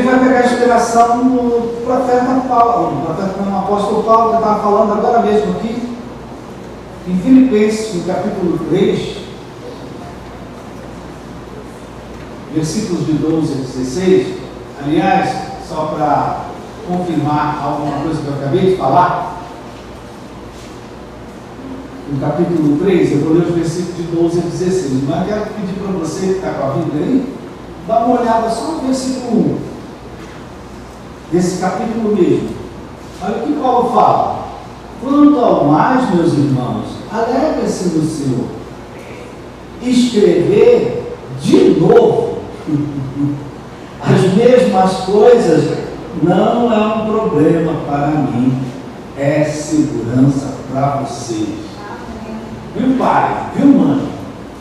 vai pegar inspiração no profeta Paulo, no apóstolo Paulo, que estava falando agora mesmo aqui, em Filipenses, no capítulo 3, versículos de 12 a 16. Aliás, só para confirmar alguma coisa que eu acabei de falar, no capítulo 3, eu vou ler os versículos de 12 a 16, mas quero pedir para você que está com a Bíblia aí, dá uma olhada só no versículo 1, desse capítulo mesmo. Olha o que Paulo fala: quanto ao mais, meus irmãos, alegrem-se no Senhor. Escrever de novo as mesmas coisas não é um problema para mim, é segurança para vocês. Viu, pai? Viu, mãe?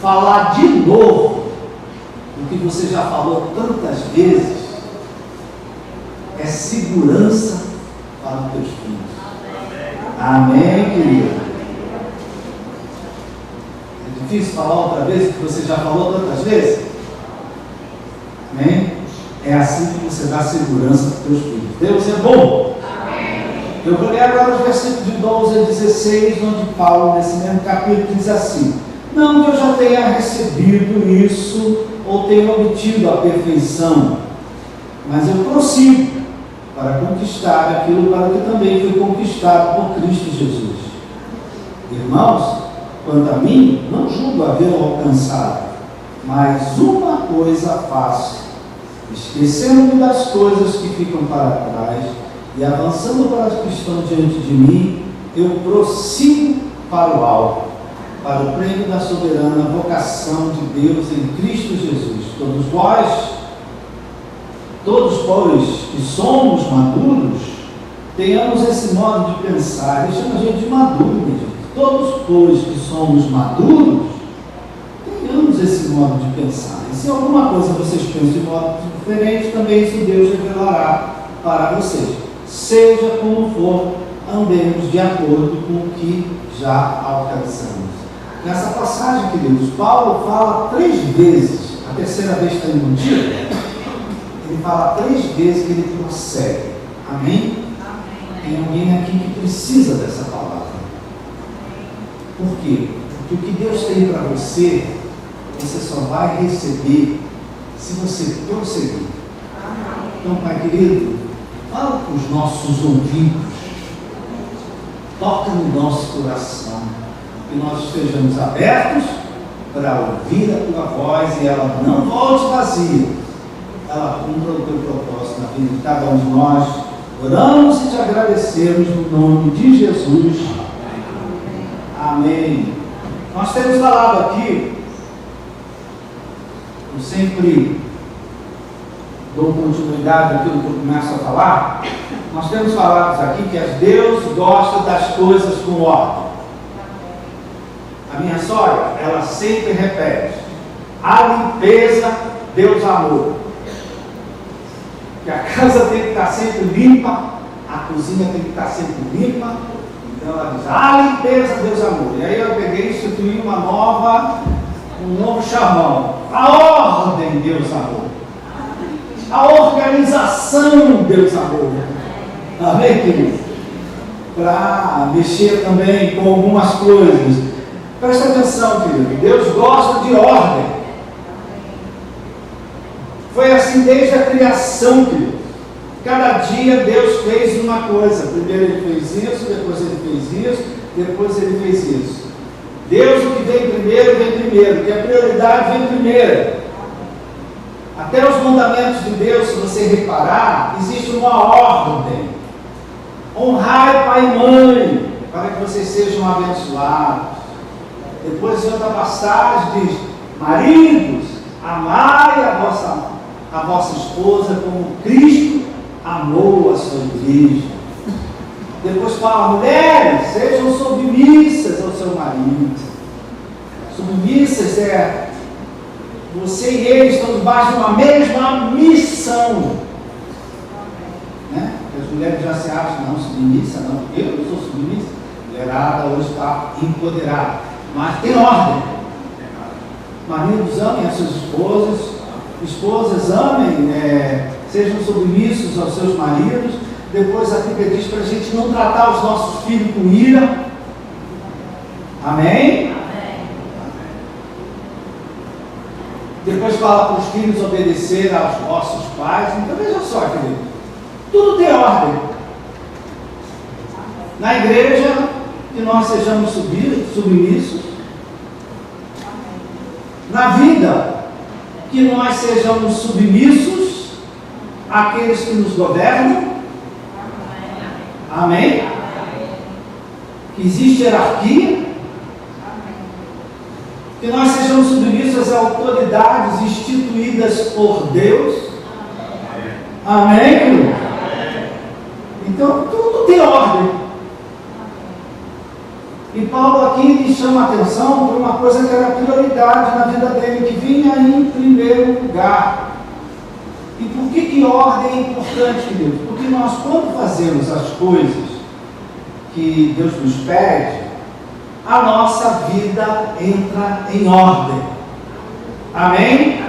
Falar de novo o que você já falou tantas vezes é segurança para os teus filhos. Amém, querido? É difícil falar outra vez o que você já falou tantas vezes? Amém? É assim que você dá segurança para os teus filhos. Deus é bom. Eu vou ler agora os versículos de 12 a 16, onde Paulo, nesse mesmo capítulo, diz assim: não que eu já tenha recebido isso ou tenha obtido a perfeição, mas eu prossigo para conquistar aquilo para que também foi conquistado por Cristo Jesus. Irmãos, quanto a mim, não julgo havê-lo alcançado, mas uma coisa faço, esquecendo-me das coisas que ficam para trás e avançando para as que estão diante de mim, eu prossigo para o alto, para o prêmio da soberana vocação de Deus em Cristo Jesus. Todos, pois, que somos maduros, tenhamos esse modo de pensar. Ele chama a gente de maduro, meu Deus. Todos, pois, que somos maduros, tenhamos esse modo de pensar. E se alguma coisa vocês pensam de modo diferente, também isso Deus revelará para vocês. Seja como for, andemos de acordo com o que já alcançamos. Nessa passagem, queridos, Paulo fala 3 vezes, a terceira vez está embutida, ele fala 3 vezes que ele prossegue. Amém? Tem alguém aqui que precisa dessa palavra. Por quê? Porque o que Deus tem para você, você só vai receber se você prosseguir. Então, Pai querido, fala com os nossos ouvidos, toca no nosso coração, que nós estejamos abertos para ouvir a Tua voz e ela não volte vazia, ela cumpra o Teu propósito na vida de cada um de nós. Oramos e te agradecemos no nome de Jesus. Amém. Nós temos falado aqui, eu sempre dou continuidade àquilo que eu começo a falar. Nós temos falado aqui que Deus gosta das coisas com ordem. A minha sogra, ela sempre repete: a limpeza Deus amou. Que a casa tem que estar sempre limpa, a cozinha tem que estar sempre limpa. Então ela diz: a limpeza Deus amou. E aí eu peguei e instituí um novo chavão: a ordem Deus amou. A organização Deus amou. Amém, querido? Para mexer também com algumas coisas. Presta atenção, querido. Deus gosta de ordem. Foi assim desde a criação, querido. Cada dia Deus fez uma coisa. Primeiro Ele fez isso, depois Ele fez isso, depois Ele fez isso. Deus, o que vem primeiro, o que é prioridade vem primeiro. Até os mandamentos de Deus, se você reparar, existe uma ordem. Honrai pai e mãe, para que vocês sejam abençoados. Depois, em outra passagem, diz: maridos, amai a vossa esposa como Cristo amou a sua igreja. Depois fala: mulheres, sejam submissas ao seu marido. Submissas você e ele estão debaixo de uma mesma missão. Né? As mulheres já se acham: não, submissa, não, eu não sou submissa. Mulherada hoje está empoderada. Mas tem ordem. Maridos, amem as suas esposas. Esposas, amem sejam submissos aos seus maridos. Depois a Bíblia diz para a gente não tratar os nossos filhos com ira. Amém? Depois fala para os filhos obedecer aos vossos pais. Então veja só, querido, tudo tem ordem. Na igreja, que nós sejamos submissos. Na vida, que nós sejamos submissos àqueles que nos governam. Amém? Que existe hierarquia. Que nós sejamos submissos às autoridades instituídas por Deus. Amém, querido? Então, tudo tem ordem. E Paulo aqui lhe chama a atenção para uma coisa que era prioridade na vida dele, que vinha em primeiro lugar. E por que ordem é importante, querido? Porque nós, quando fazemos as coisas que Deus nos pede, a nossa vida entra em ordem. Amém?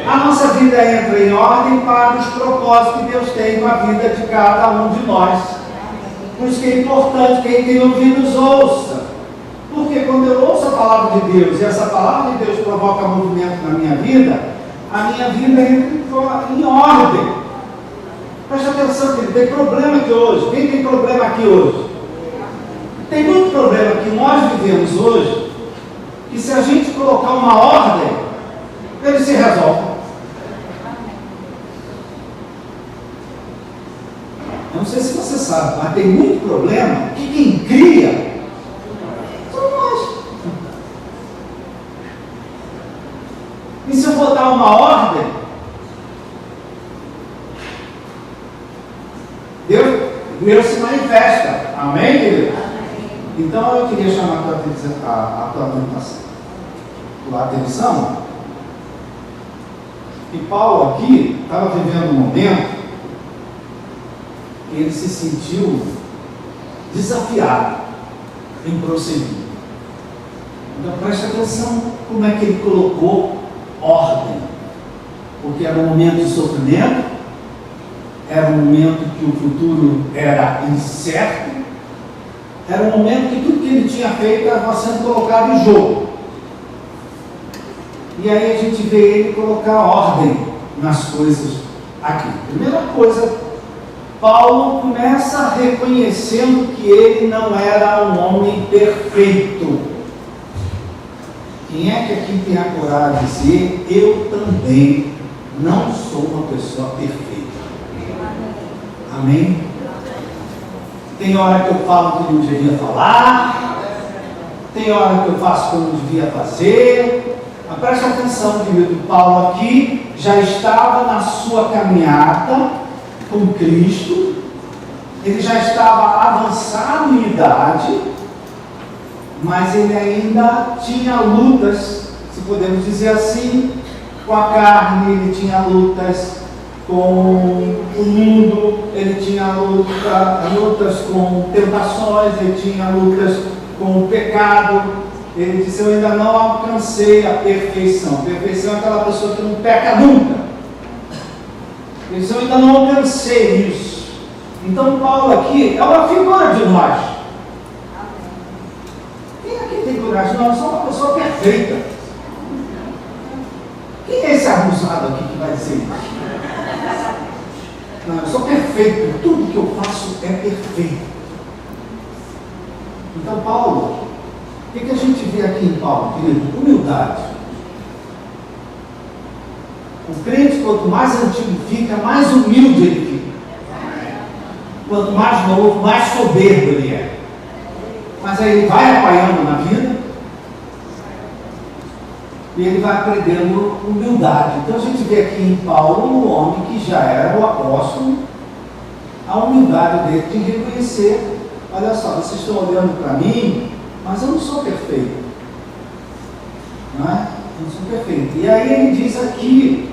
A nossa vida entra em ordem para os propósitos que Deus tem com a vida de cada um de nós. Por isso que é importante, quem tem ouvidos ouça. Porque quando eu ouço a palavra de Deus e essa palavra de Deus provoca movimento na minha vida, a minha vida entra em ordem. Preste atenção, querido, tem problema aqui hoje. Quem tem problema aqui hoje? Tem muito problema que nós vivemos hoje, que se a gente colocar uma ordem, ele se resolve. Eu não sei se você sabe, mas tem muito problema que quem cria somos nós. E se eu botar uma ordem, Deus se manifesta. Amém, querido? Então eu queria chamar a tua atenção que Paulo aqui estava vivendo um momento que ele se sentiu desafiado em prosseguir. Então preste atenção como é que ele colocou ordem, porque era um momento de sofrimento, era um momento que o futuro era incerto, era um momento que tudo que ele tinha feito estava sendo colocado em jogo. E aí a gente vê ele colocar ordem nas coisas aqui. Primeira coisa, Paulo começa reconhecendo que ele não era um homem perfeito. Quem é que aqui tem a coragem de dizer, eu também não sou uma pessoa perfeita? Amém? Tem hora que eu falo que não devia falar, tem hora que eu faço que eu não devia fazer. Mas preste atenção, querido, Paulo aqui já estava na sua caminhada com Cristo, ele já estava avançado em idade, mas ele ainda tinha lutas, se podemos dizer assim, com a carne, ele tinha lutas com o mundo, ele tinha lutas com tentações, ele tinha lutas com o pecado. Ele disse, eu ainda não alcancei a perfeição. Perfeição é aquela pessoa que não peca nunca. Ele disse, eu ainda não alcancei isso. Então Paulo aqui é uma figura de nós. Quem aqui tem coragem? Não, eu sou uma pessoa perfeita. Quem é esse abusado aqui que vai dizer isso? Não, eu sou perfeito, tudo que eu faço é perfeito. Então Paulo, o que a gente vê aqui em Paulo, querido? Humildade. O crente, quanto mais antigo fica, mais humilde ele fica. Quanto mais novo, mais soberbo ele é. Mas aí ele vai apanhando na vida e ele vai aprendendo humildade. Então a gente vê aqui em Paulo um homem que já era o apóstolo, a humildade dele de reconhecer, olha só, vocês estão olhando para mim, mas eu não sou perfeito. Não é? Eu não sou perfeito. E aí ele diz aqui,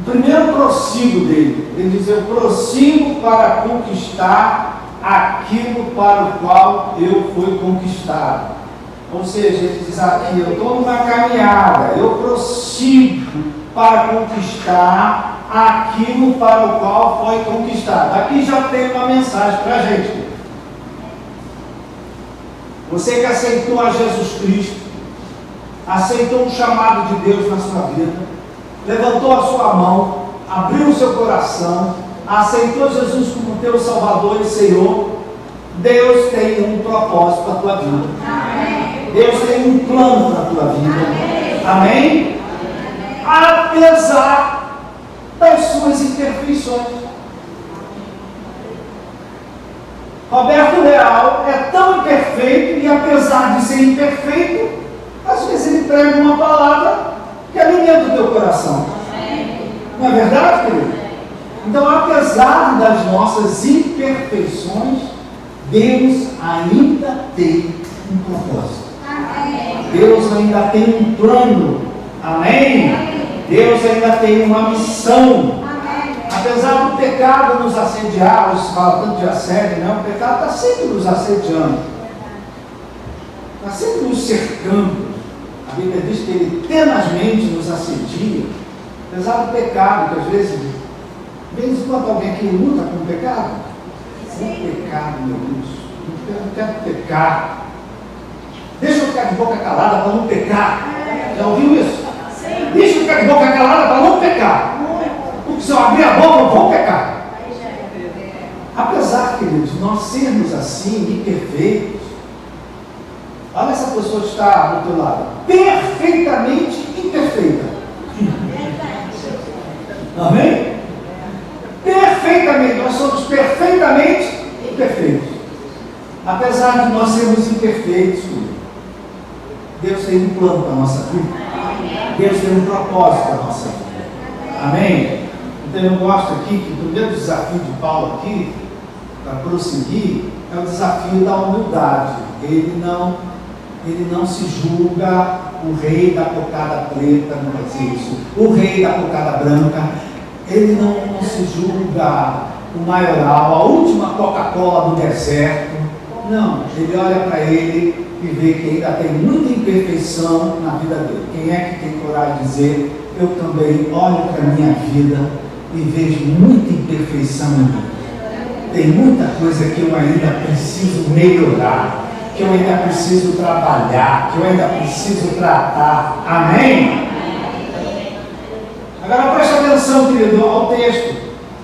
o primeiro prossigo dele, ele diz, eu prossigo para conquistar aquilo para o qual eu fui conquistado. Ou seja, ele diz aqui, eu estou numa caminhada, eu prossigo para conquistar aquilo para o qual foi conquistado. Aqui já tem uma mensagem para a gente. Você que aceitou a Jesus Cristo, aceitou o chamado de Deus na sua vida, levantou a sua mão, abriu o seu coração, aceitou Jesus como teu Salvador e Senhor, Deus tem um propósito para a tua vida. Amém. Deus tem um plano para a tua vida. Amém? Apesar das suas imperfeições. Roberto Leal é tão imperfeito e, apesar de ser imperfeito, às vezes ele prega uma palavra que alimenta o teu coração. Não é verdade, querido? Então, apesar das nossas imperfeições, Deus ainda tem um propósito. Deus ainda tem um plano. Amém? Deus ainda tem uma missão. Apesar do pecado nos assediar, hoje se fala tanto de assédio, né? O pecado está sempre nos assediando, está sempre nos cercando. A Bíblia diz que ele tenazmente nos assedia, apesar do pecado, que às vezes, de vez em quando alguém aqui luta com o pecado. O pecado, meu Deus, eu não quero pecar. Deixa eu ficar de boca calada para não pecar. Já ouviu isso? Deixa eu ficar de boca calada para não pecar. Porque se eu abrir a boca, eu vou pecar. Apesar, queridos, de nós sermos assim, imperfeitos, olha essa pessoa que está do teu lado, perfeitamente imperfeita. Amém? Perfeitamente, nós somos perfeitamente imperfeitos. Apesar de nós sermos imperfeitos, Deus tem um plano para a nossa vida. Deus tem um propósito para a nossa vida. Amém? Então eu gosto aqui que o primeiro desafio de Paulo aqui, para prosseguir, é o desafio da humildade. Ele não se julga o rei da cocada preta, não vai dizer isso, o rei da cocada branca. Ele não se julga o maioral, a última Coca-Cola do deserto. Não, ele olha para ele e vê que ainda tem muita imperfeição na vida dele. Quem é que tem coragem de dizer: eu também olho para a minha vida e vejo muita imperfeição em mim. Tem muita coisa que eu ainda preciso melhorar, que eu ainda preciso trabalhar, que eu ainda preciso tratar. Amém? Agora preste atenção, querido, ao texto.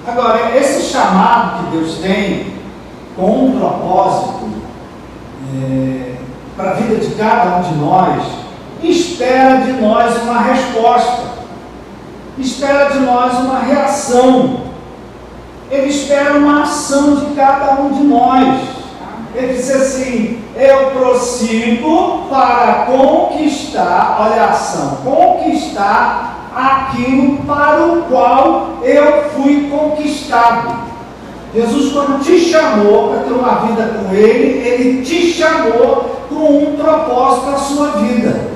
Agora, esse chamado que Deus tem com um propósito para a vida de cada um de nós, espera de nós uma resposta, espera de nós uma reação, ele espera uma ação de cada um de nós. Ele diz assim: eu prossigo para conquistar, olha a ação, conquistar aquilo para o qual eu fui conquistado. Jesus, quando te chamou para ter uma vida com Ele te chamou com um propósito para a sua vida.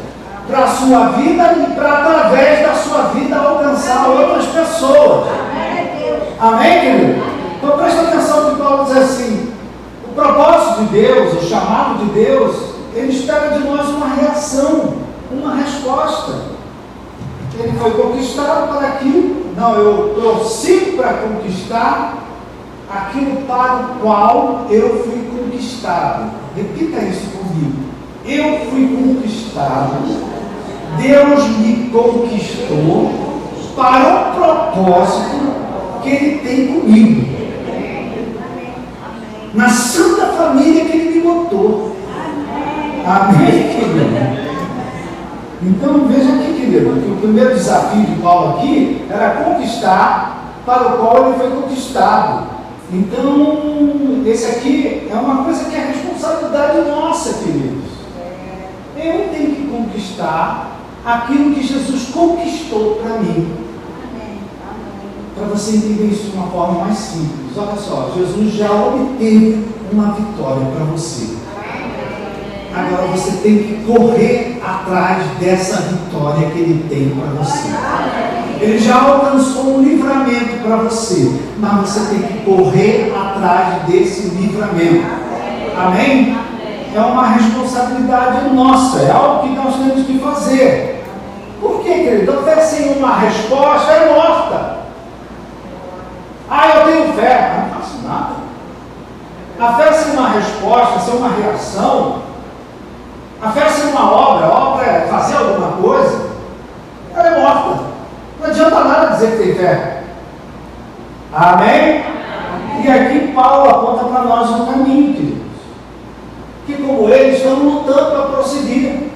Para a sua vida e para, através da sua vida, alcançar outras pessoas. Amém, querido? Então presta atenção que Paulo diz assim: o propósito de Deus, o chamado de Deus, ele espera de nós uma reação, uma resposta. Ele foi conquistado para aquilo. Não, eu prossigo para conquistar aquilo para o qual eu fui conquistado. Repita isso comigo. Eu fui conquistado. Deus me conquistou para o propósito que Ele tem comigo. Na santa família que Ele me botou. Amém, querido? Então veja aqui, querido, que o primeiro desafio de Paulo aqui era conquistar para o qual ele foi conquistado. Então, esse aqui é uma coisa que é responsabilidade nossa, queridos. Eu tenho que conquistar aquilo que Jesus conquistou para mim. Para você entender isso de uma forma mais simples. Olha só, Jesus já obteve uma vitória para você. Agora você tem que correr atrás dessa vitória que Ele tem para você. Ele já alcançou um livramento para você, mas você tem que correr atrás desse livramento. Amém? É uma responsabilidade nossa, é algo que nós temos que fazer. Por quê, querido? A fé sem uma resposta é morta. fé, mas não faço nada. A fé sem uma resposta, sem uma reação, a fé sem uma obra, a obra é fazer alguma coisa, ela é morta. Não adianta nada dizer que tem fé. Amém? E aqui Paulo aponta para nós um caminho, queridos. Que como eles estão lutando para prosseguir.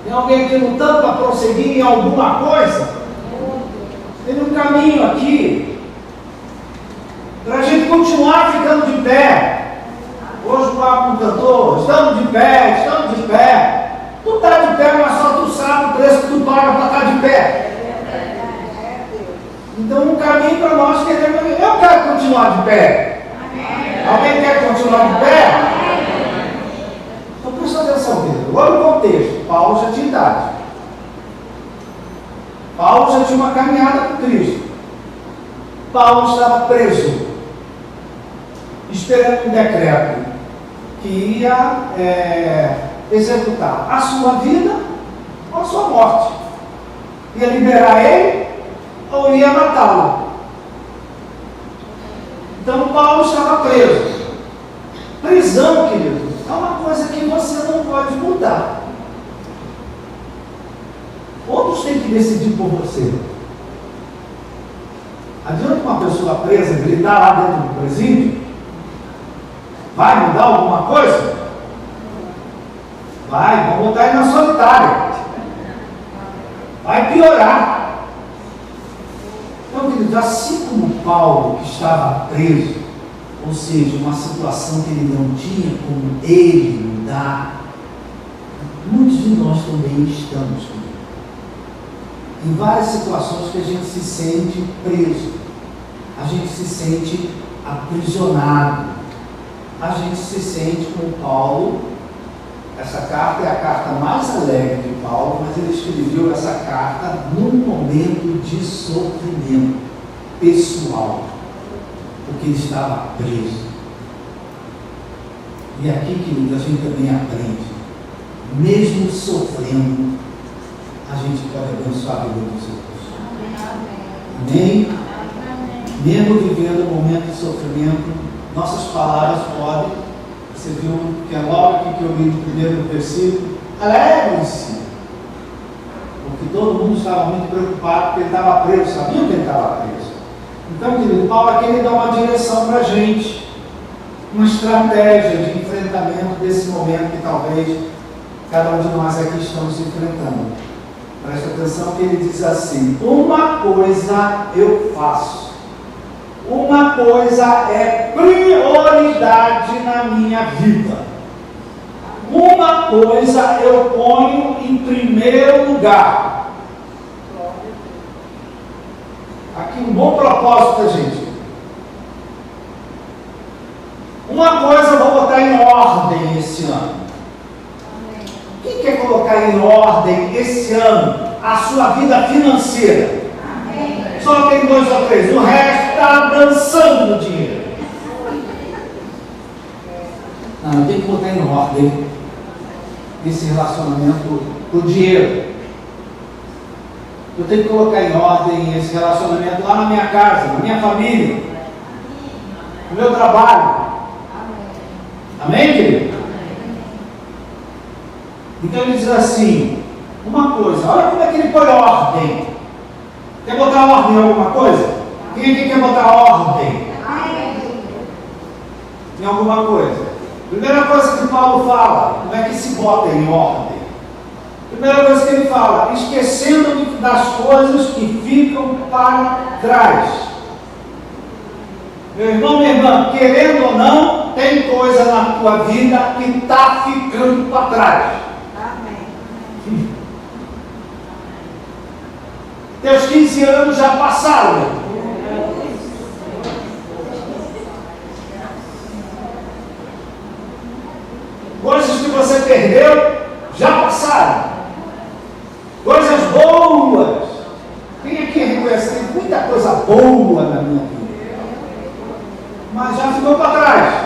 Tem alguém aqui lutando para prosseguir em alguma coisa? Tem um caminho aqui para a gente continuar ficando de pé. Hoje o papo cantou, estamos de pé, estamos de pé. Tu está de pé, mas só tu sabe o preço que tu paga para estar de pé. Então um caminho para nós que eu quero continuar de pé. Alguém quer continuar de pé? Então presta atenção, querido. Olha o contexto. Paulo já tinha idade. Paulo já tinha uma caminhada com Cristo. Paulo estava preso, esperando um decreto que ia executar a sua vida ou a sua morte. Ia liberar ele ou ia matá-lo. Então Paulo estava preso. Prisão, querido, é uma coisa que você não pode mudar. Outros têm que decidir por você. Adianta uma pessoa presa gritar lá dentro do presídio? Vai mudar alguma coisa? Vai, vamos botar ele na solitária. Vai piorar. Então, queridos, assim como Paulo, que estava preso, ou seja, uma situação que ele não tinha como ele mudar, muitos de nós também estamos, queridos, em várias situações que a gente se sente preso, a gente se sente aprisionado, a gente se sente como Paulo. Essa carta é a carta mais alegre de Paulo, mas ele escreveu essa carta num momento de sofrimento pessoal, porque ele estava preso. E aqui, querido, a gente também aprende, mesmo sofrendo, a gente pode abençoar a vida dos outros. Amém? Mesmo vivendo um momento de sofrimento, nossas palavras podem. Você viu que é logo aqui que eu li no primeiro versículo, alegrem-se, porque todo mundo estava muito preocupado, porque ele estava preso, sabiam que ele estava preso. Então, querido, Paulo aqui ele dá uma direção para a gente, uma estratégia de enfrentamento desse momento que talvez cada um de nós aqui estamos enfrentando. Presta atenção que ele diz assim: uma coisa eu faço. Uma coisa é prioridade na minha vida. Uma coisa eu ponho em primeiro lugar. Aqui um bom propósito da gente. Uma coisa eu vou botar em ordem esse ano. Quem quer colocar em ordem esse ano a sua vida financeira? Só tem 2 ou 3, o resto está dançando no dinheiro. Não, eu tenho que botar em ordem esse relacionamento com o dinheiro. Eu tenho que colocar em ordem esse relacionamento lá na minha casa, na minha família, no meu trabalho. Amém, querido? Então ele diz assim, uma coisa, olha como é que ele põe ordem. Quer botar ordem em alguma coisa? Quem aqui quer botar ordem em alguma coisa? Primeira coisa que Paulo fala, como é que se bota em ordem? Primeira coisa que ele fala, esquecendo das coisas que ficam para trás. Meu irmão, minha irmã, querendo ou não, tem coisa na tua vida que está ficando para trás. Amém. Teus 15 anos já passaram. Coisas que você perdeu já passaram. Coisas boas. Quem aqui reconhece? Tem muita coisa boa na minha vida, mas já ficou para trás.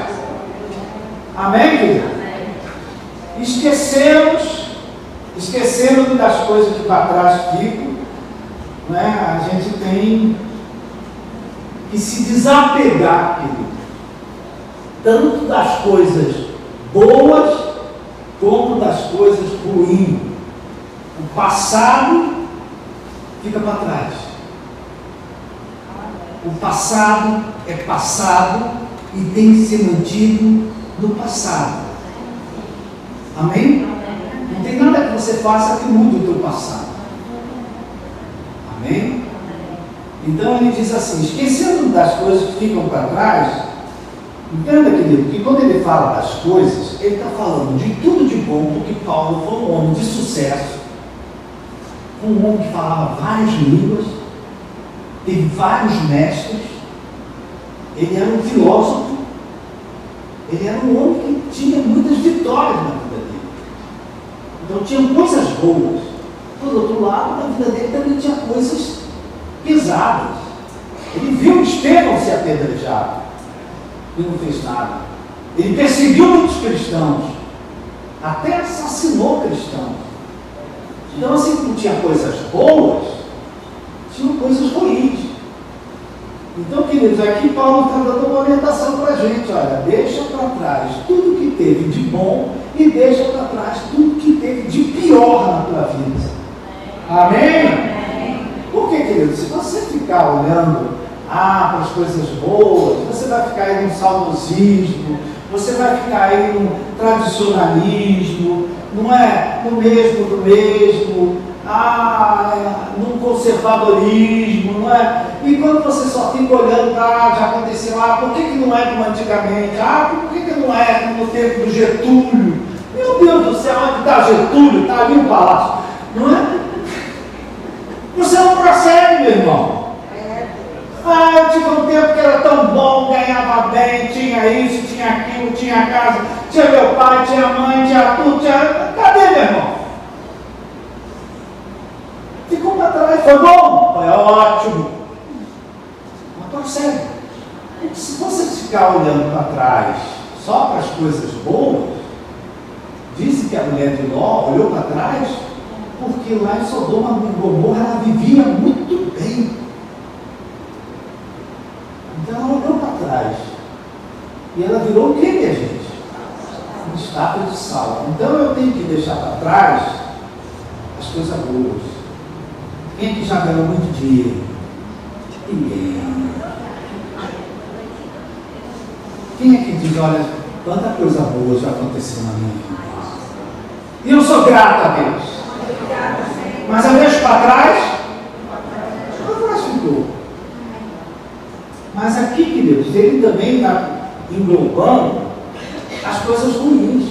Amém, querido? Esquecendo das coisas que para trás ficam. A gente tem que se desapegar, querido, tanto das coisas boas como das coisas ruins. O passado fica para trás. O passado é passado e tem que ser mantido no passado. Amém? Não tem nada que você faça que mude o teu passado. Amém? Então ele diz assim, esquecendo das coisas que ficam para trás, entenda, querido, que quando ele fala das coisas, ele está falando de tudo de bom, porque Paulo foi um homem de sucesso, um homem que falava várias línguas, teve vários mestres, ele era um filósofo, ele era um homem que tinha muitas vitórias na vida dele. Então tinha coisas boas. Por outro lado, na vida dele também tinha coisas pesadas. Ele viu Estevão ser apedrejado e não fez nada. Ele perseguiu muitos cristãos, até assassinou cristãos. Então, assim como tinha coisas boas, tinha coisas ruins. Então, queridos, aqui Paulo está dando uma orientação para a gente, olha, deixa para trás tudo que teve de bom e deixa para trás tudo que teve de pior na tua vida. Amém? Por que, querido? Se você ficar olhando para as coisas boas, você vai ficar aí no saudosismo, você vai ficar aí no tradicionalismo, não é? No mesmo do mesmo, no conservadorismo, não é? E quando você só fica olhando para, já aconteceu, por que não é como antigamente? Por que não é como no tempo do Getúlio? Meu Deus do céu, onde está Getúlio? Está ali o palácio, não é? Você não prossegue, meu irmão. Eu tive um tempo que era tão bom, ganhava bem, tinha isso, tinha aquilo, tinha casa, tinha meu pai, tinha mãe, tinha tudo, tinha... Cadê, meu irmão? Ficou para trás, foi bom? Foi ótimo. Mas prossegue. Se você ficar olhando para trás só para as coisas boas, disse que a mulher de Ló olhou para trás, porque lá em Sodoma e Gomorra ela vivia muito bem. Então ela olhou para trás. E ela virou o que, minha gente? Uma estátua de sal. Então eu tenho que deixar para trás as coisas boas. Quem que já ganhou muito dinheiro? Ninguém. Quem é que diz, olha, quanta coisa boa já aconteceu na minha vida? E eu sou grato a Deus. Mas eu deixo para trás, ficou. Mas aqui, queridos, ele também está englobando as coisas ruins.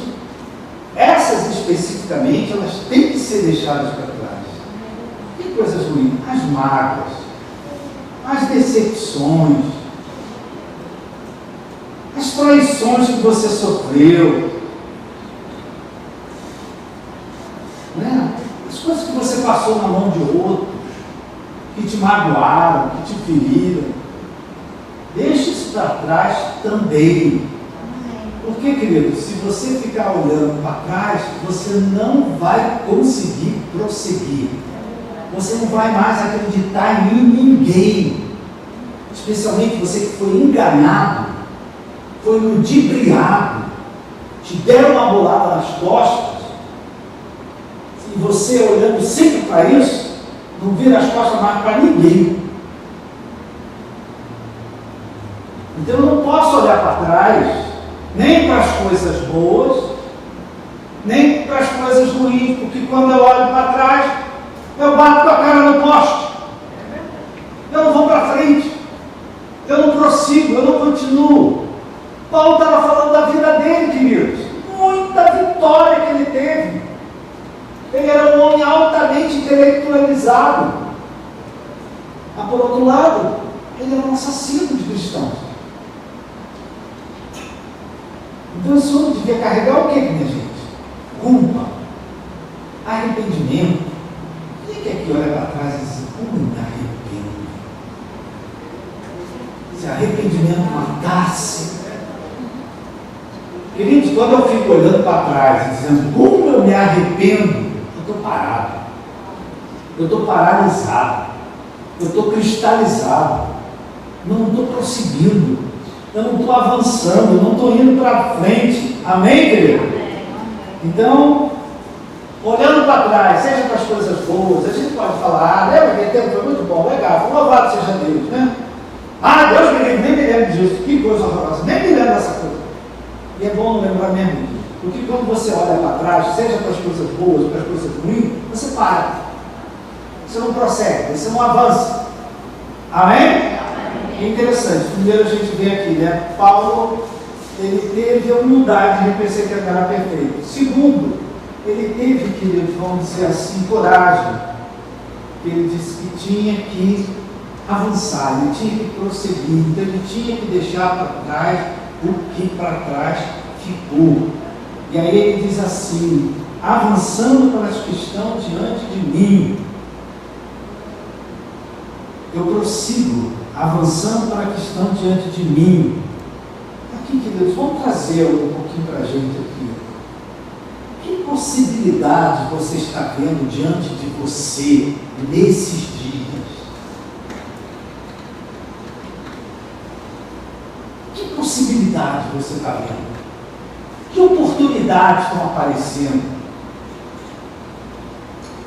Essas especificamente, elas têm que ser deixadas para trás. Que coisas ruins? As mágoas, as decepções, as traições que você sofreu, né? As coisas que você passou na mão de outro, que te magoaram, que te feriram. Deixe isso para trás também. Porque, querido, se você ficar olhando para trás, você não vai conseguir prosseguir. Você não vai mais acreditar em ninguém. Especialmente você que foi enganado, foi ludibriado, te deram uma bolada nas costas, e você olhando sempre para isso, não vira as costas mais para ninguém. Então eu não posso olhar para trás, nem para as coisas boas, nem para as coisas ruins, porque quando eu olho para trás, eu bato com a cara no poste. Eu não vou para frente, eu não prossigo, eu não continuo. Paulo estava falando da vida dele, queridos. Muita vitória que ele teve. Ele era um homem altamente intelectualizado. Mas, por outro lado, ele era um assassino de cristãos. Então, esse homem devia carregar o que, minha gente? Culpa, arrependimento. Quem é que aqui olha para trás e diz, como eu me arrependo? Se arrependimento matasse. Queridos, quando eu fico olhando para trás e dizendo, como eu me arrependo, eu estou parado. Eu estou paralisado. Eu estou cristalizado. não estou prosseguindo, eu não estou avançando, eu não estou indo para frente. Amém, querido? Então, olhando para trás, seja para as coisas boas, a gente pode falar, lembra que tempo foi muito bom, legal, louvado seja Deus, né? Deus me livre, nem me lembro disso, que coisa horrorosa, nem me lembro dessa coisa. E é bom lembrar mesmo disso, porque quando você olha para trás, seja para as coisas boas ou para as coisas ruins, você para, você não prossegue, você não avança. Amém? É interessante, primeiro a gente vê aqui, né? Paulo, ele teve a humildade de reconhecer que ele era perfeito. Segundo, ele teve, querido, vamos dizer assim, coragem. Ele disse que tinha que avançar, ele tinha que prosseguir, então ele tinha que deixar para trás o que para trás ficou. E aí ele diz assim, avançando para as que estão diante de mim, eu prossigo, avançando para a que estão diante de mim. Aqui, queridos, vamos trazer um pouquinho para a gente aqui. Que possibilidade você está vendo diante de você nesses dias? Que possibilidade você está vendo? Que oportunidades estão aparecendo?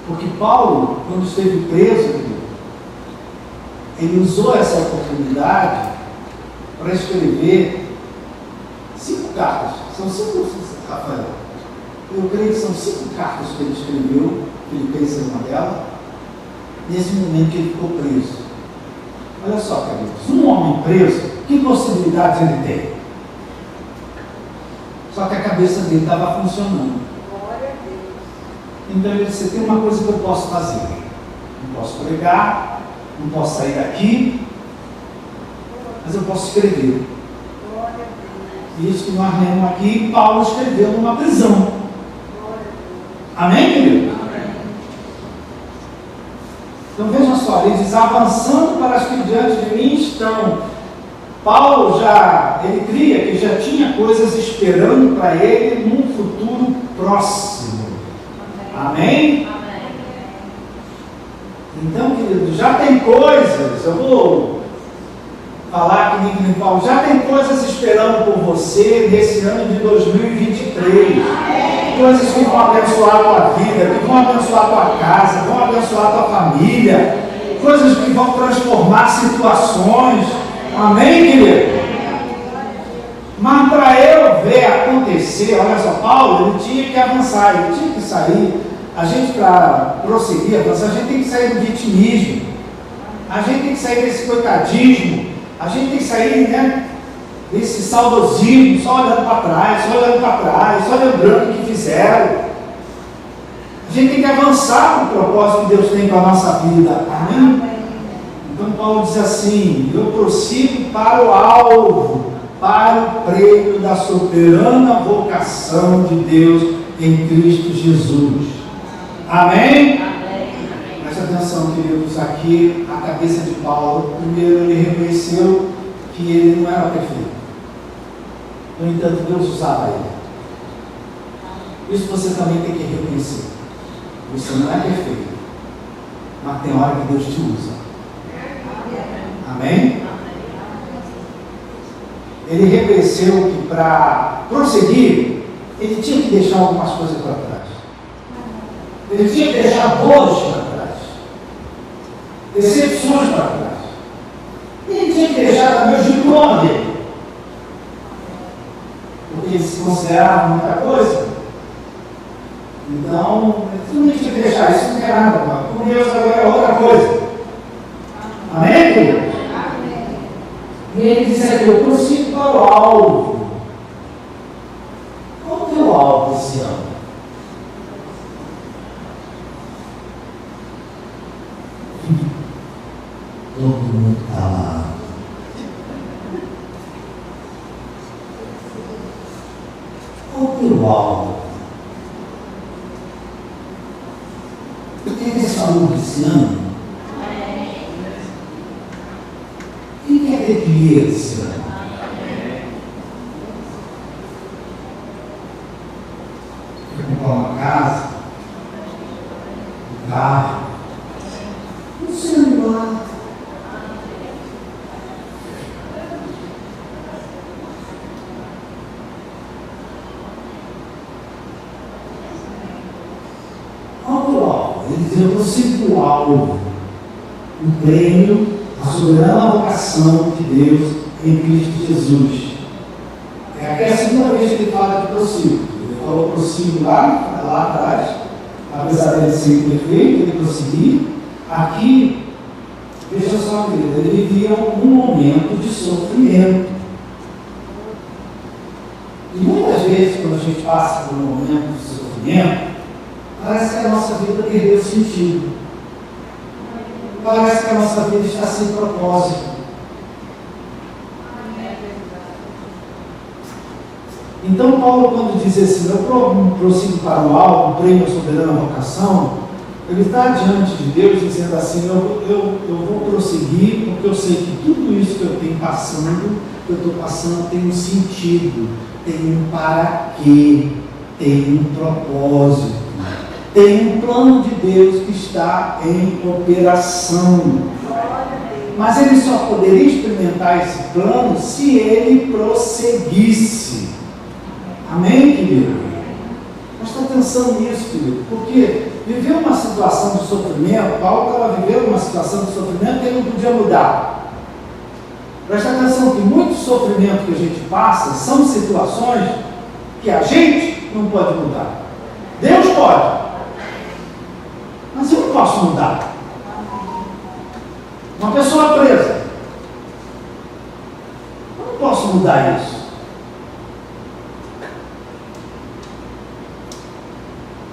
Porque Paulo, quando esteve preso, ele usou essa oportunidade para escrever 5 cartas. São 5, Rafael? Eu creio que são 5 cartas que ele escreveu, Filipenses é uma delas, nesse momento que ele ficou preso. Olha só, queridos, um homem preso, que possibilidades ele tem? Só que a cabeça dele estava funcionando. Então ele disse, tem uma coisa que eu posso fazer. Não posso pregar, não posso sair daqui, mas eu posso escrever. E isso que nós lemos aqui, Paulo escreveu numa prisão. Amém, querido? Amém. Então veja só, ele diz, avançando para as que diante de mim estão. Paulo ele cria que já tinha coisas esperando para ele num futuro próximo. Amém? Amém? Então, querido, já tem coisas, eu vou falar aqui em Paulo, já tem coisas esperando por você nesse ano de 2023. Coisas que vão abençoar a tua vida, que vão abençoar a tua casa, vão abençoar a tua família, coisas que vão transformar situações. Amém, querido? Mas para eu ver acontecer, olha só, Paulo, ele tinha que avançar, ele tinha que sair. A gente, para prosseguir, avançar, a gente tem que sair do vitimismo, a gente tem que sair desse coitadismo, a gente tem que sair, né, desse saudosismo, só olhando para trás, só lembrando o que fizeram. A gente tem que avançar para o propósito que Deus tem para a nossa vida. Amém? Então Paulo diz assim, eu prossigo para o alvo, para o prêmio da soberana vocação de Deus em Cristo Jesus. Amém? Preste atenção, queridos, aqui a cabeça de Paulo. Primeiro ele reconheceu que ele não era perfeito. No entanto, Deus usava ele. Isso você também tem que reconhecer. Você não é perfeito, mas tem hora que Deus te usa. Amém? Ele reconheceu que para prosseguir, ele tinha que deixar algumas coisas para trás. Ele tinha que deixar dores para trás, decepções para trás. Ele tinha que deixar também os diplomas dele, porque ele se considerava muita coisa. Então, ele não tinha que deixar isso, não quer nada. Com Deus agora é outra coisa. Amém, querido? E ele diz aqui, eu prossigo para o alvo. Qual é o teu alvo esse ano? Todo mundo está lá. Qual é o teu alvo? Eu tenho esse alvo esse ano. Quem quer ter dinheiro esse ano? Quer comprar uma casa? Um carro? Um celular? dizer, eu prossigo o alvo, o prêmio, a soberana vocação de Deus em Cristo Jesus. Aqui é a segunda vez que ele fala de prossigo. Ele falou prossigo lá atrás, apesar de ele ser imperfeito, ele prosseguir. Aqui, veja só, querido, ele vivia um momento de sofrimento. E muitas vezes, quando a gente passa por um momento de sofrimento, parece que a nossa vida perdeu sentido. Parece que a nossa vida está sem propósito. Então, Paulo, quando diz assim, eu prossigo para o alvo, o prêmio à soberana vocação, ele está diante de Deus dizendo assim, eu vou prosseguir, porque eu sei que tudo isso que eu tenho passando, que eu estou passando, tem um sentido, tem um para quê, tem um propósito, tem um plano de Deus que está em operação. Mas ele só poderia experimentar esse plano se ele prosseguisse. Amém, querido? Presta atenção nisso, querido, porque viver uma situação de sofrimento, Paulo estava vivendo uma situação de sofrimento que ele não podia mudar. Presta atenção que muitos sofrimentos que a gente passa são situações que a gente não pode mudar. Deus pode, mas eu não posso mudar. Uma pessoa presa, eu não posso mudar isso.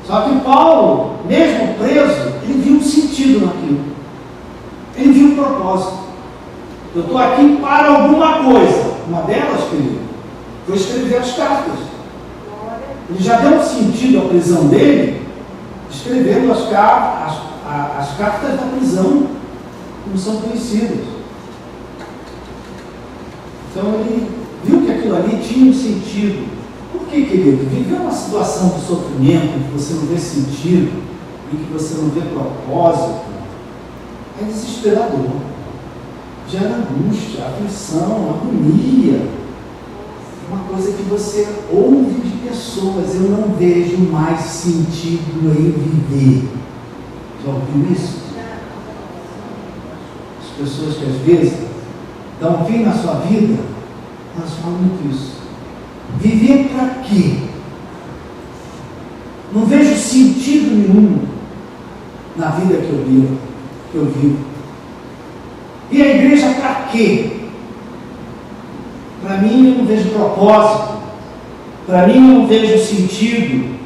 Só que Paulo, mesmo preso, ele viu um sentido naquilo. Ele viu um propósito. Eu estou aqui para alguma coisa. Uma delas, querido, foi escrever as cartas. Ele já deu um sentido à prisão dele, escrevendo as cartas da prisão, como são conhecidas. Então ele viu que aquilo ali tinha um sentido. Por que, querido? Viver uma situação de sofrimento em que você não vê sentido, em que você não vê propósito, é desesperador. Gera angústia, aflição, agonia. É uma coisa que você ouve de pessoas, eu não vejo mais sentido em viver. Já ouviu isso? As pessoas que às vezes dão fim na sua vida, elas falam muito isso. Viver para quê? Não vejo sentido nenhum na vida que eu vivo. E a igreja para quê? Para mim eu não vejo propósito. Para mim eu não vejo sentido.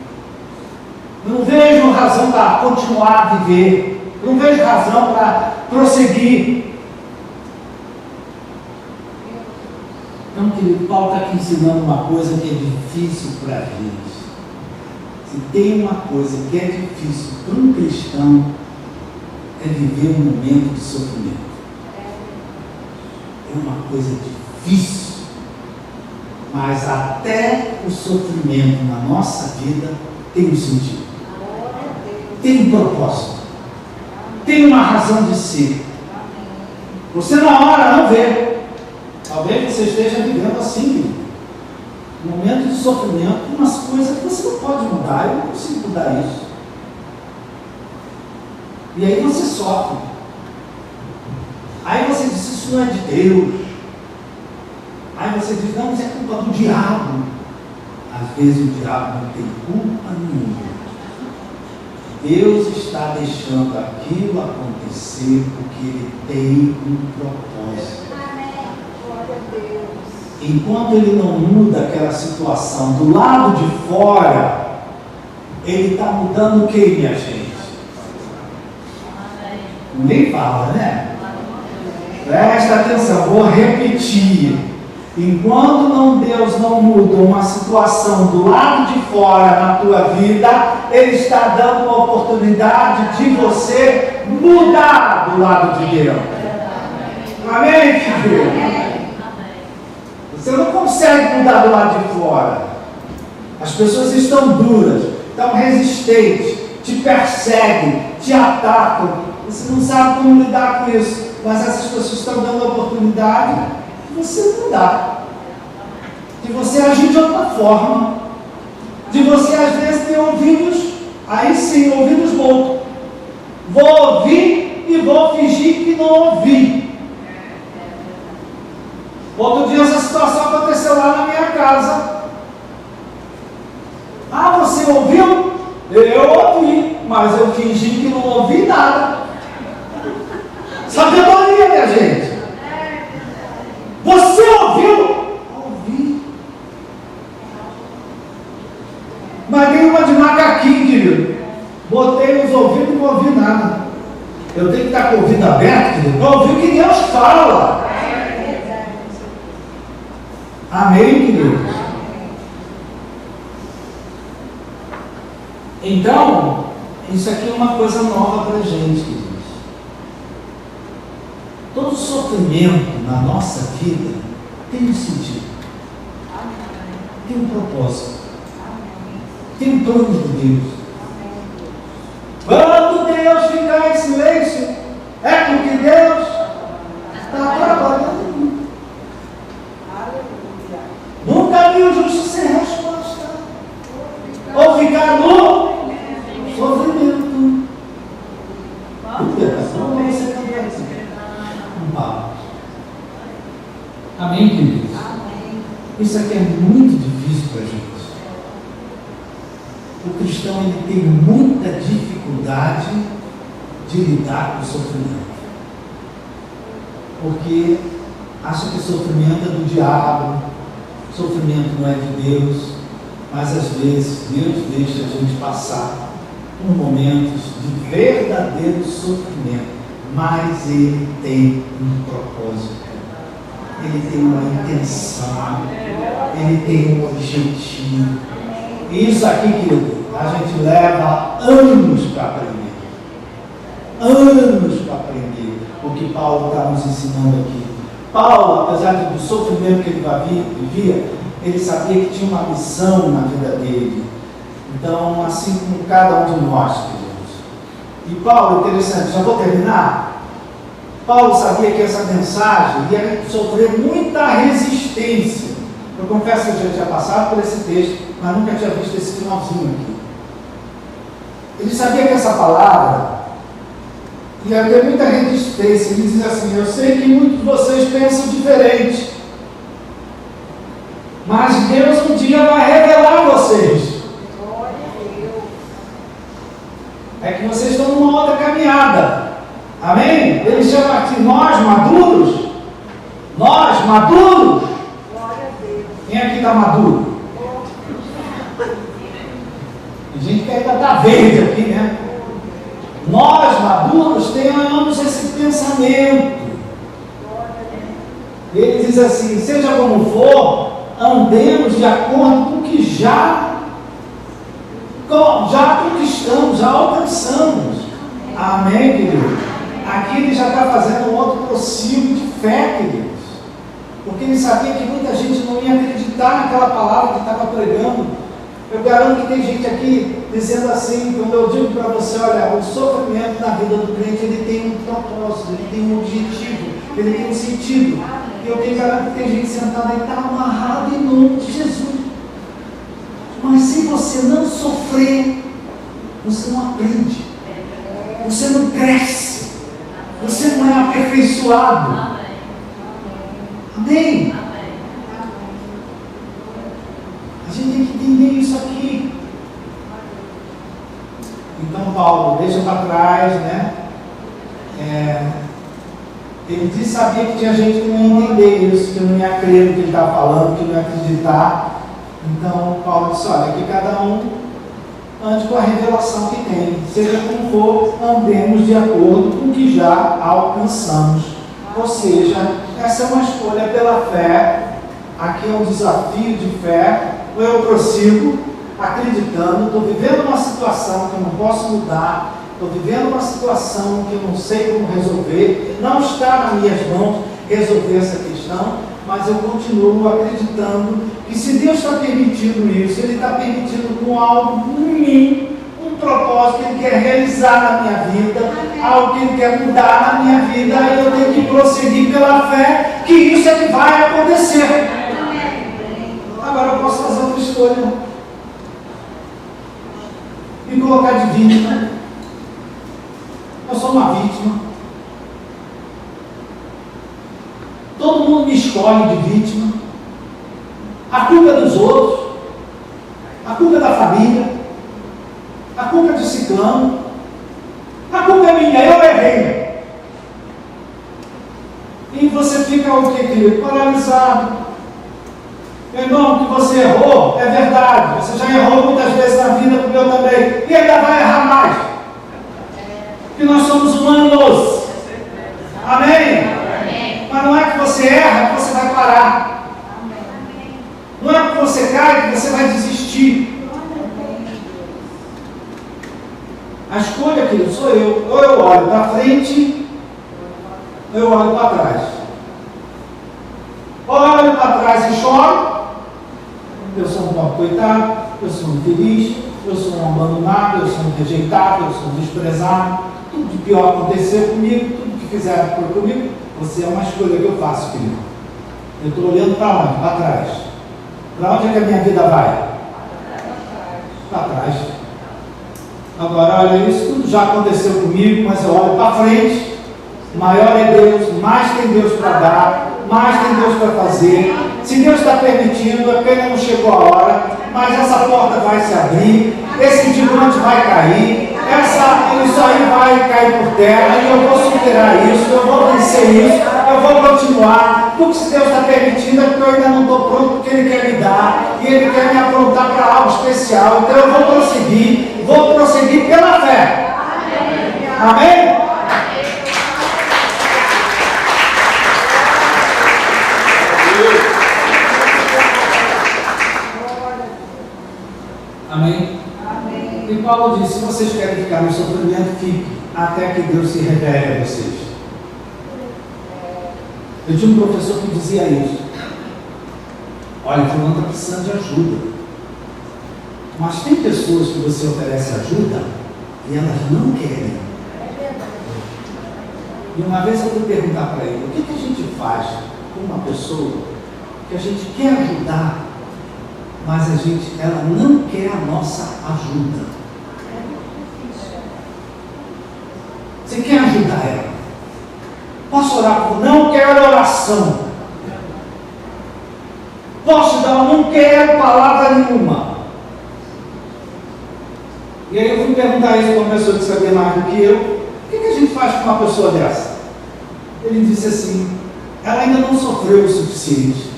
Eu não vejo razão para continuar a viver. Eu não vejo razão para prosseguir. Então, querido, Paulo está aqui ensinando uma coisa que é difícil para a gente. Se tem uma coisa que é difícil para um cristão, é viver um momento de sofrimento. É uma coisa difícil. Mas até o sofrimento na nossa vida tem um sentido. Tem um propósito. Tem uma razão de ser. Você na hora não vê. Talvez você esteja vivendo assim, um momento de sofrimento, umas coisas que você não pode mudar, eu não consigo mudar isso. E aí você sofre. Aí você diz, isso não é de Deus. Aí você diz, não, isso é culpa do diabo. Às vezes o diabo não tem culpa nenhuma. Deus está deixando aquilo acontecer porque Ele tem um propósito. Enquanto Ele não muda aquela situação do lado de fora, Ele está mudando o que, minha gente? Ninguém fala, né? Presta atenção, vou repetir. Enquanto Deus não muda uma situação do lado de fora na tua vida, Ele está dando uma oportunidade de você mudar do lado de Deus. Amém, filho? Você não consegue mudar do lado de fora. As pessoas estão duras, estão resistentes, te perseguem, te atacam. Você não sabe como lidar com isso. Mas essas pessoas estão dando a oportunidade de você mudar. De você agir de outra forma. De você, às vezes, ter ouvidos, aí sim, ouvidos bons. Vou ouvir e vou fingir que não ouvi. Outro dia essa situação aconteceu lá na minha casa. Ah, você ouviu? Eu ouvi, mas eu fingi que não ouvi nada. Sabedoria, minha gente. Você ouviu? Ouvi. Mas tem uma de macaquinho, querido. Botei os ouvidos e não ouvi nada. Eu tenho que estar com o ouvido aberto, querido, para ouvir o que Deus fala. Amém, queridos? Então, isso aqui é uma coisa nova para a gente, queridos. Todo sofrimento na nossa vida tem um sentido, tem um propósito, tem um plano de Deus. Quando Deus ficar em silêncio, é porque Deus está trabalhando. Nunca vi o justo sem resposta, ou ficar no sofrimento. Amém, queridos? Isso aqui é muito difícil para a gente. O cristão ele tem muita dificuldade de lidar com o sofrimento, porque acha que o sofrimento é do diabo, sofrimento não é de Deus, mas às vezes Deus deixa a gente passar por momentos de verdadeiro sofrimento, mas Ele tem um propósito, Ele tem uma intenção, Ele tem um objetivo. Isso aqui, querido, a gente leva anos para aprender. Anos para aprender o que Paulo está nos ensinando aqui. Paulo, apesar do sofrimento que ele vivia, ele sabia que tinha uma missão na vida dele. Então, assim como cada um de nós, queridos. E Paulo, interessante, já vou terminar. Paulo sabia que essa mensagem ia sofrer muita resistência. Eu confesso que eu já tinha passado por esse texto, mas nunca tinha visto esse finalzinho aqui. Ele sabia que essa palavra ia ter muita resistência. Ele diz assim: eu sei que muitos de vocês pensam diferente, mas Deus um dia vai revelar a vocês. É que vocês estão numa outra caminhada. Amém? Ele chama aqui nós maduros. Nós maduros. Quem aqui está maduro? Tem gente que ainda está verde aqui, né? Nós maduros tenhamos esse pensamento. Ele diz assim: seja como for, andemos de acordo com o que já conquistamos, já alcançamos. Amém, querido? Aqui ele já está fazendo um outro prossigo de fé, queridos. Porque ele sabia que muita gente não ia acreditar naquela palavra que estava pregando. Eu garanto que tem gente aqui dizendo assim, quando eu digo para você, olha, o sofrimento na vida do crente, ele tem um propósito, ele tem um objetivo, ele tem um sentido. E eu te garanto que tem gente sentada aí, está amarrado em nome de Jesus. Mas se você não sofrer, você não aprende, você não cresce, você não é aperfeiçoado. Amém? A gente tem que entender isso aqui. Então Paulo deixa para trás, né? Ele sabia que tinha gente que não ia entender isso, que não ia crer no que ele estava falando, que não ia acreditar. Então Paulo disse: olha, que cada um ande com a revelação que tem, seja como for, andemos de acordo com o que já alcançamos. Ou seja, essa é uma escolha pela fé. Aqui é um desafio de fé. Ou eu prossigo acreditando, estou vivendo uma situação que eu não posso mudar, estou vivendo uma situação que eu não sei como resolver, não está nas minhas mãos resolver essa questão, mas eu continuo acreditando que se Deus está permitindo isso, Ele está permitindo com algo em mim, um propósito que Ele quer realizar na minha vida, algo que Ele quer mudar na minha vida, e eu tenho que prosseguir pela fé que isso é que vai acontecer. Agora eu posso fazer outra escolha, me colocar de vítima escolhe de vítima. A culpa é dos outros. A culpa é da família. A culpa é de ciclano. A culpa é minha, eu errei. E você fica o que, querido? Paralisado. Meu irmão, que você errou é verdade. Você já errou muitas vezes na vida, como eu também. E ainda vai errar mais. Porque nós somos humanos. Amém? Mas não é que você erra que você vai parar. Não é que você cai que você vai desistir. A escolha, querido, sou eu. Ou eu olho para frente, ou eu olho para trás. Ou eu olho para trás e choro. Eu sou um pobre coitado, eu sou um infeliz, eu sou um abandonado, eu sou um rejeitado, eu sou um desprezado. Tudo de pior aconteceu comigo, tudo que fizeram comigo. Você é uma escolha que eu faço, querido. Eu estou olhando para onde? Para trás. Para onde é que a minha vida vai? Para trás. Agora, olha, isso tudo já aconteceu comigo, mas eu olho para frente. Maior é Deus, mais tem Deus para dar, mais tem Deus para fazer. Se Deus está permitindo, é porque ainda não chegou a hora, mas essa porta vai se abrir, esse diamante vai cair, isso aí vai cair por terra, e eu vou superar isso, eu vou vencer isso, eu vou continuar. Tudo que se Deus está permitindo é porque eu ainda não estou pronto, porque Ele quer me dar, e Ele quer me aprontar para algo especial. Então eu vou prosseguir pela fé. Amém? Amém? Amém? E Paulo disse: se vocês querem ficar no sofrimento, fiquem, até que Deus se revele a vocês. Eu tinha um professor que dizia isso. Olha, fulano está precisando de ajuda. Mas tem pessoas que você oferece ajuda e elas não querem. E uma vez eu fui perguntar para ele: o que a gente faz com uma pessoa que a gente quer ajudar, mas ela não quer a nossa ajuda? Você quer ajudar ela? Posso orar por? Não quero oração. Posso dar? Não quero palavra nenhuma. E aí eu fui perguntar isso para uma pessoa que sabia mais do que eu: o que a gente faz com uma pessoa dessa? Ele disse assim: ela ainda não sofreu o suficiente.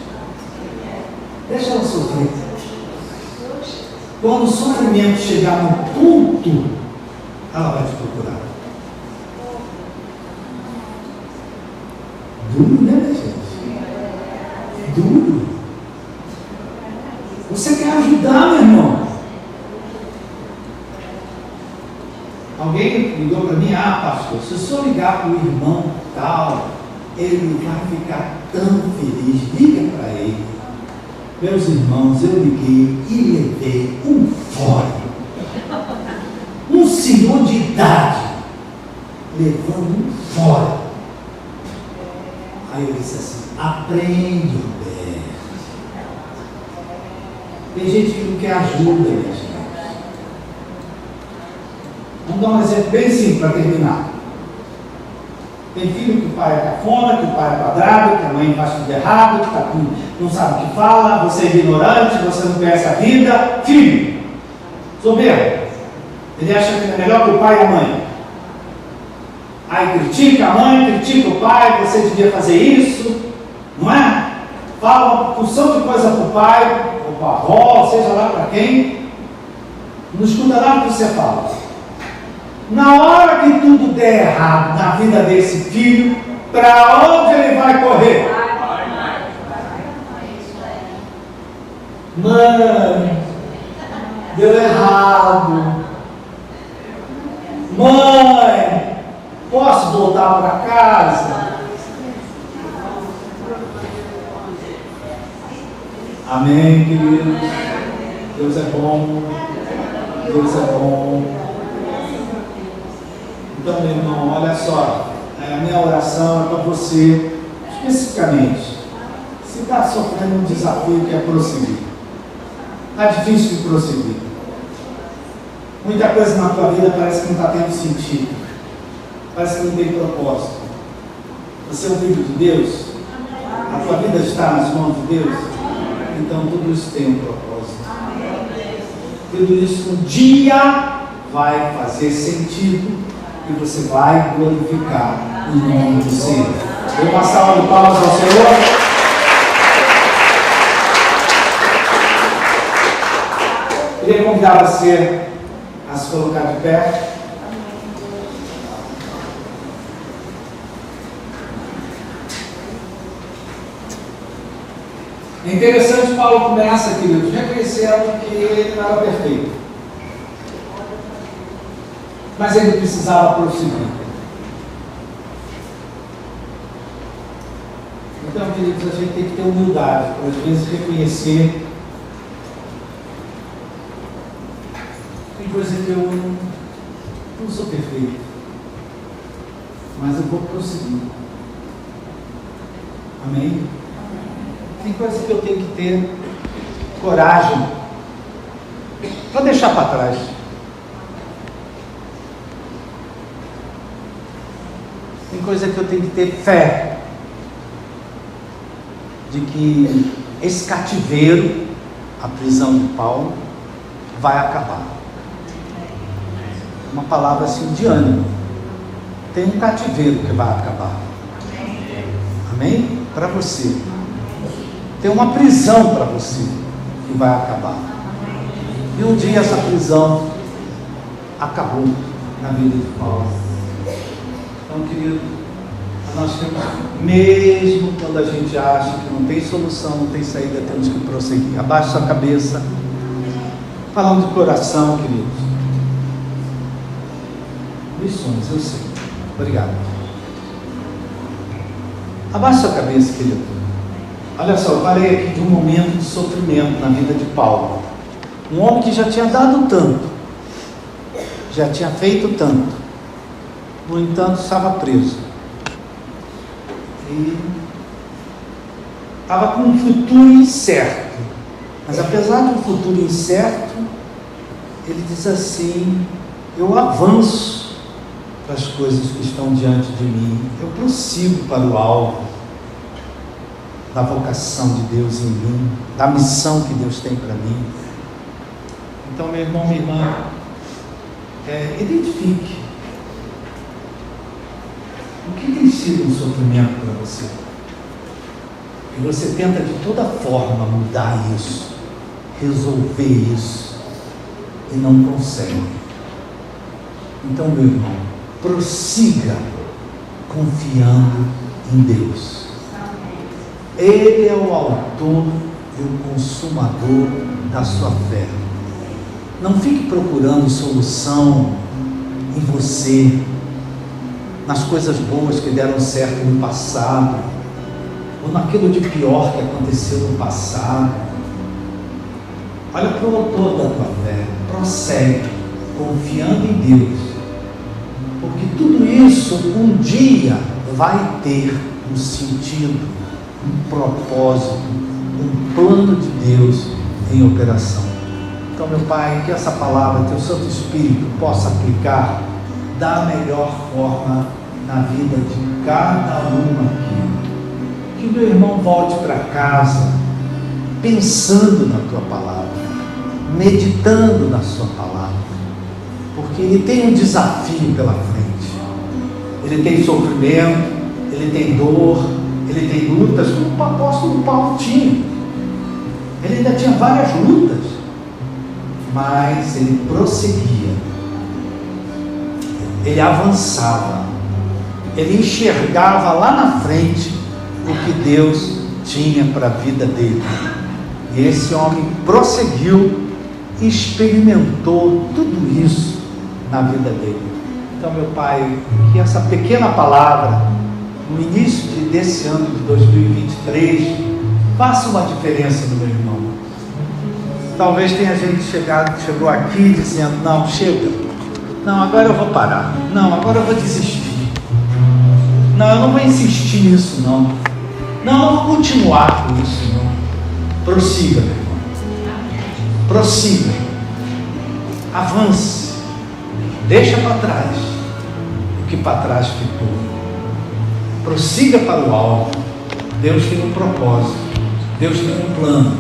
Deixa ela sofrer. Quando o sofrimento chegar no ponto, ela vai te procurar. Duro, né, minha gente? Duro. Você quer ajudar, meu irmão? Alguém ligou para mim: pastor, se o senhor ligar para o irmão tal, ele vai ficar tão feliz. Liga para ele. Meus irmãos, eu liguei e levei um fora. Um senhor de idade levando um fora. Aí eu disse assim: aprende, Roberto. Tem gente que não quer ajuda, minha gente. Vamos dar um exemplo bem simples para terminar. Tem filho que o pai é cafona, que o pai é quadrado, que a mãe faz tudo errado, que não sabe o que fala, você é ignorante, você não conhece a vida. Filho, soberbo. Ele acha que é melhor que o pai e a mãe. Aí critica a mãe, critica o pai: você devia fazer isso, não é? Fala uma porção de coisa para o pai, ou para a avó, seja lá para quem. Não escuta nada que você fala. Na hora que tudo der errado na vida desse filho, para onde ele vai correr? Mãe, deu errado. Mãe, posso voltar para casa? Amém, queridos? Deus é bom. Deus é bom. Então, meu irmão, olha só, a minha oração é para você, especificamente, se está sofrendo um desafio que é prosseguir. Está difícil de prosseguir. Muita coisa na tua vida parece que não está tendo sentido. Parece que não tem propósito. Você é um filho de Deus? A tua vida está nas mãos de Deus? Então tudo isso tem um propósito. Tudo isso um dia vai fazer sentido e você vai glorificar o nome do Senhor. Vou passar uma de palmas ao Senhor. Queria convidar você a se colocar de pé. É interessante, Paulo começa, queridos, reconhecendo que ele não era perfeito, mas ele precisava prosseguir. Então, queridos, a gente tem que ter humildade para às vezes reconhecer tem coisa que eu não sou perfeito, mas eu vou prosseguir. Amém? Tem coisa que eu tenho que ter coragem para deixar para trás. Tem coisa que eu tenho que ter fé de que esse cativeiro, a prisão de Paulo, vai acabar. Uma palavra assim de ânimo. Tem um cativeiro que vai acabar. Amém? Para você. Tem uma prisão para você que vai acabar. E um dia essa prisão acabou na vida de Paulo. Então, querido, nós temos, mesmo quando a gente acha que não tem solução, não tem saída, temos que prosseguir. Abaixe sua cabeça. Falando de coração, queridos. Missões, eu sei. Obrigado. Abaixe sua cabeça, querido. Olha só, eu parei aqui de um momento de sofrimento na vida de Paulo. Um homem que já tinha dado tanto, já tinha feito tanto, no entanto estava preso. E estava com um futuro incerto. Mas apesar de um futuro incerto, ele diz assim: eu avanço para as coisas que estão diante de mim, eu prossigo para o alvo da vocação de Deus em mim, da missão que Deus tem para mim. Então, meu irmão, minha irmã, identifique o que tem sido um sofrimento para você. E você tenta de toda forma mudar isso, resolver isso, e não consegue. Então, meu irmão, prossiga confiando em Deus. Ele é o autor e o consumador da sua fé. Não fique procurando solução em você, nas coisas boas que deram certo no passado, ou naquilo de pior que aconteceu no passado. Olha para o autor da tua fé, prossegue, confiando em Deus, porque tudo isso um dia vai ter um sentido, um propósito, um plano de Deus em operação. Então, meu Pai, que essa palavra, Teu Santo Espírito, possa aplicar da melhor forma na vida de cada um aqui. Que meu irmão volte para casa pensando na Tua palavra, meditando na Sua palavra, porque ele tem um desafio pela frente. Ele tem sofrimento, ele tem dor, ele tem lutas, como o apóstolo Paulo tinha. Ele ainda tinha várias lutas, mas ele prosseguia, ele avançava, ele enxergava lá na frente o que Deus tinha para a vida dele. E esse homem prosseguiu e experimentou tudo isso na vida dele. Então, meu Pai, que essa pequena palavra no início desse ano de 2023 faça uma diferença no meu irmão. Talvez tenha gente chegou aqui dizendo: não, chega, não, agora eu vou parar, não, agora eu vou desistir, não, eu não vou insistir nisso não, não, eu vou continuar com isso não. Prossiga, meu irmão, prossiga, avance, deixa para trás o que para trás ficou, prossiga para o alvo, Deus tem um propósito, Deus tem um plano.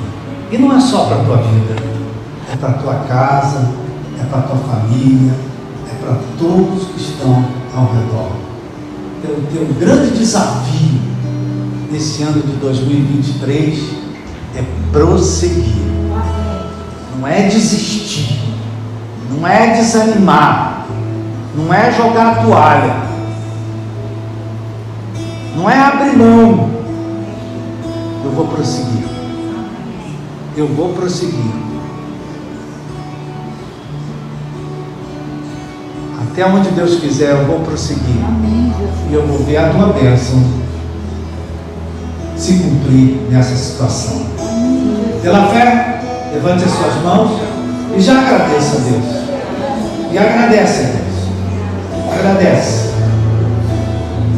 E não é só para a tua vida, é para a tua casa, é para a tua família, é para todos que estão ao redor. Então, o teu grande desafio nesse ano de 2023 é prosseguir. Não é desistir, não é desanimar, não é jogar a toalha, não é abrir mão. Eu vou prosseguir. Eu vou prosseguir. Até onde Deus quiser, eu vou prosseguir. E eu vou ver a tua bênção se cumprir nessa situação. Pela fé, levante as suas mãos e já agradeça a Deus. E agradece a Deus. Agradece.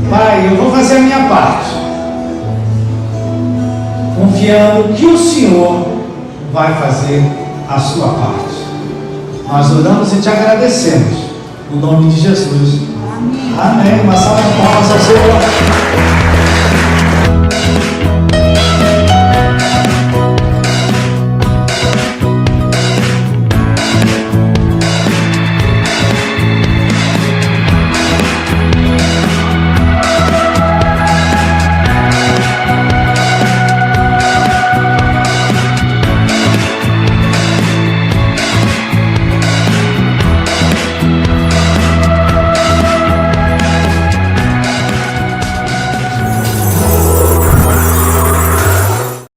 Pai, eu vou fazer a minha parte, confiando que o Senhor vai fazer a sua parte. Nós oramos e te agradecemos, no nome de Jesus. Amém. Uma salva de palmas ao Senhor.